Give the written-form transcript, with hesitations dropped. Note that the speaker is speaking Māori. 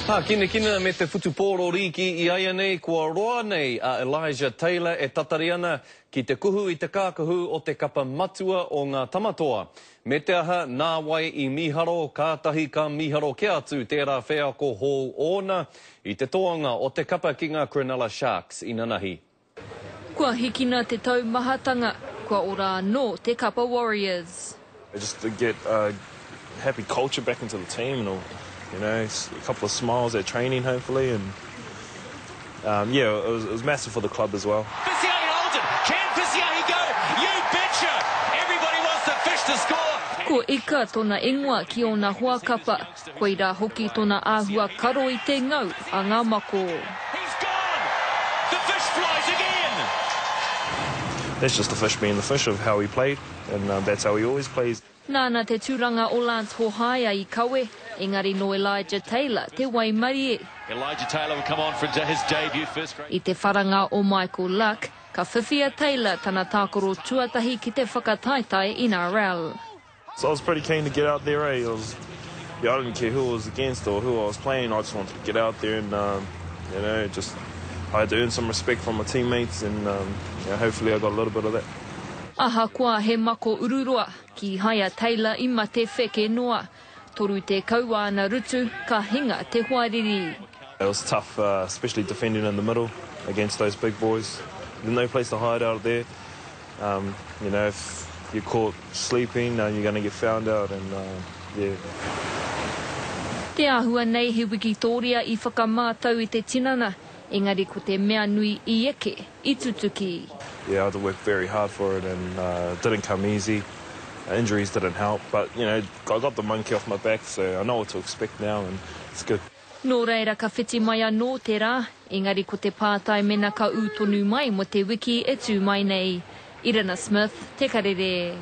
Kina me te whutupōro riki I aia nei kua roa nei a Elijah Taylor e tatari ana ki te kuhu I te kākahu o te kapa matua o ngā tamatoa. Me te aha, nā wai I miharo, kātahi ka miharo ke atu tērā whea ko hou ona I te toanga o te kapa ki ngā Cronulla Sharks I Nanahi. Kua hikina te taumahatanga, kua ora anō te Kapa Warriors. Just to get happy culture back into the team and you know, a couple of smiles at training hopefully and yeah, it was massive for the club as well. Fisiahi holds it. Can Fisiahi go? You betcha! Everybody wants the fish to score. Ko ika tona ingoa ki ona hoa kapa, koe rā hoki tona āhua karo I te ngau a ngā mako. He's gone! The fish flies again! That's just the fish being the fish of how he played and that's how he always plays. Nāna te tūranga o Lance Hohaia I kawe, engari no Elijah Taylor te waimarie. Elijah Taylor will come on for his debut first grade. I te wharanga o Michael Luck, ka whiwhia Taylor tana tākoro tuatahi ki te whakataitai NRL. So I was pretty keen to get out there, I didn't care who I was against or who I was playing, I just wanted to get out there and you know, I had to earn some respect from my teammates and you know, hopefully I got a little bit of that. Aha kua he mako ururoa ki haia Taylor I mate wheke noa. Toru te kaua ana rutu, ka hinga te huariri. It was tough, especially defending in the middle against those big boys. There's no place to hide out there. You know, if you're caught sleeping, you're going to get found out and yeah. Te āhua nei he wikitoria I whakamātau I te tinana, engari ko te mea nui I eke, I tutuki. Yeah, I had to work very hard for it and it didn't come easy. Injuries didn't help, but you know, I got the monkey off my back, so I know what to expect now and it's good. Nō reira ka whiti mai anō te rā, engari ko te pātai mena ka ūtonu mai mo te wiki e tū mai nei. Irina Smith, Te Karere.